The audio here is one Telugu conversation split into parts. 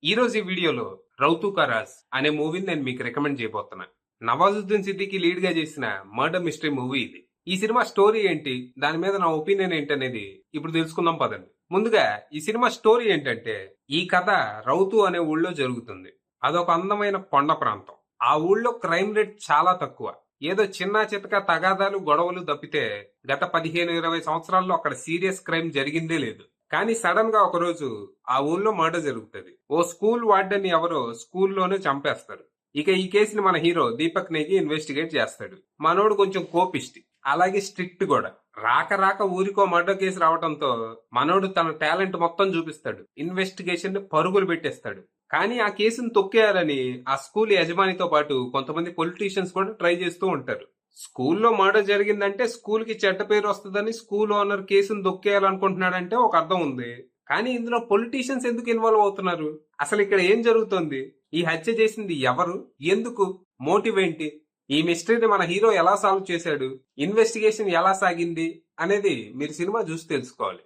ఈ రోజు ఈ వీడియోలో రౌతు కా రాజ్ అనే మూవీని నేను మీకు రికమెండ్ చేయబోతున్నా. నవాజుద్దీన్ సిద్దికి లీడ్ గా చేసిన మర్డర్ మిస్టరీ మూవీ ఇది. ఈ సినిమా స్టోరీ ఏంటి, దాని మీద నా ఒపీనియన్ ఏంటనేది ఇప్పుడు తెలుసుకుందాం పదండి. ముందుగా ఈ సినిమా స్టోరీ ఏంటంటే, ఈ కథ రౌతు అనే ఊళ్ళో జరుగుతుంది. అదొక అందమైన కొండ ప్రాంతం. ఆ ఊళ్ళో క్రైమ్ రేట్ చాలా తక్కువ. ఏదో చిన్న చితక తగాదాలు గొడవలు తప్పితే గత 15-20 సంవత్సరాల్లో అక్కడ సీరియస్ క్రైమ్ జరిగిందే లేదు. కానీ సడన్ గా ఒకరోజు ఆ ఊళ్ళో మర్డర్ జరుగుతుంది. ఓ స్కూల్ వార్డెన్ ఎవరో స్కూల్లోనే చంపేస్తారు. ఇక ఈ కేసుని మన హీరో దీపక్ నేగి ఇన్వెస్టిగేట్ చేస్తాడు. మనోడు కొంచెం కోపిష్టి, అలాగే స్ట్రిక్ట్ కూడా. రాక రాక ఊరికో మర్డర్ కేసు రావడంతో మనోడు తన టాలెంట్ మొత్తం చూపిస్తాడు. ఇన్వెస్టిగేషన్ ని పరుగులు పెట్టేస్తాడు. కానీ ఆ కేసును తొక్కేయాలని ఆ స్కూల్ యజమానితో పాటు కొంతమంది పొలిటీషియన్స్ కూడా ట్రై చేస్తూ ఉంటారు. స్కూల్లో మర్డర్ జరిగిందంటే స్కూల్ కి చెడ్డ పేరు వస్తుందని స్కూల్ ఓనర్ కేసును దొక్కేయాలనుకుంటున్నాడంటే ఒక అర్థం ఉంది. కానీ ఇందులో పొలిటీషియన్స్ ఎందుకు ఇన్వాల్వ్ అవుతున్నారు? అసలు ఇక్కడ ఏం జరుగుతోంది? ఈ హత్య చేసింది ఎవరు, ఎందుకు, మోటివ్ ఏంటి? ఈ మిస్టరీని మన హీరో ఎలా సాల్వ్ చేశాడు, ఇన్వెస్టిగేషన్ ఎలా సాగింది అనేది మీరు సినిమా చూసి తెలుసుకోవాలి.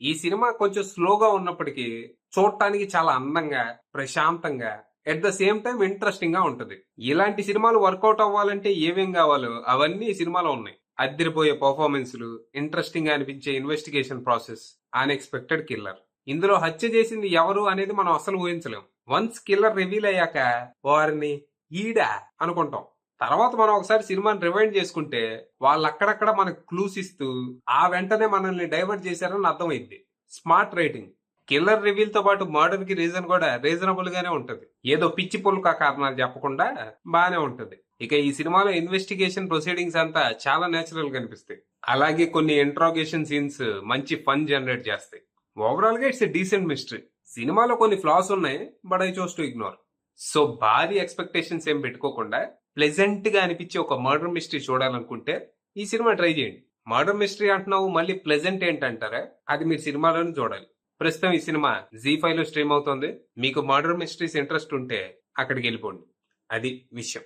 ఈ సినిమా కొంచెం స్లోగా ఉన్నప్పటికీ చూడటానికి చాలా అందంగా, ప్రశాంతంగా, at the same time interesting గా ఉంటది. ఇలాంటి సినిమాలు వర్కౌట్ అవ్వాలంటే ఏమేం కావాలో అవన్నీ ఈ సినిమాలో ఉన్నాయి. అద్దరిపోయే పర్ఫార్మెన్స్లు, ఇంట్రెస్టింగ్ గా అనిపించే ఇన్వెస్టిగేషన్ ప్రాసెస్, అన్ఎక్స్పెక్టెడ్ కిల్లర్. ఇందులో హత్య చేసింది ఎవరు అనేది మనం అసలు ఊహించలేం. వన్స్ కిల్లర్ రివీల్ అయ్యాక వారిని ఈడా అనుకుంటాం. తర్వాత మనం ఒకసారి సినిమాని రివైండ్ చేసుకుంటే వాళ్ళు అక్కడక్కడ మనకు క్లూస్ ఇస్తూ ఆ వెంటనే మనల్ని డైవర్ట్ చేశారని అర్థమైంది. Smart writing. కిల్లర్ రివీల్ తో పాటు మర్డర్ కి రీజన్ కూడా రీజనబుల్ గానే ఉంటది. ఏదో పిచ్చి పుల్కా కారణాలు చెప్పకుండా బానే ఉంటది. ఇక ఈ సినిమాలో ఇన్వెస్టిగేషన్ ప్రొసీడింగ్స్ అంతా చాలా నేచురల్ గా అనిపిస్తాయి. అలాగే కొన్ని ఇంట్రాగేషన్ సీన్స్ మంచి ఫన్ జనరేట్ చేస్తాయి. ఓవరాల్ గా ఇట్స్ ఎ డీసెంట్ మిస్టరీ. సినిమాలో కొన్ని ఫ్లాస్ ఉన్నాయి, but I chose to ignore. So భారీ ఎక్స్పెక్టేషన్స్ ఏం పెట్టుకోకుండా ప్లెజెంట్ గా అనిపించే ఒక మర్డర్ మిస్టరీ చూడాలనుకుంటే ఈ సినిమా ట్రై చేయండి. మర్డర్ మిస్టరీ అంటున్నావు, మళ్ళీ ప్లెజెంట్ ఏంటంటారా? అది మీరు సినిమాలోనే చూడాలి. ప్రస్తుతం ఈ సినిమా జీ5 లో స్ట్రీమ్ అవుతోంది. మీకు మర్డర్ మిస్టరీస్ ఇంట్రెస్ట్ ఉంటే అక్కడికి వెళ్ళిపోండి. అది విషయం.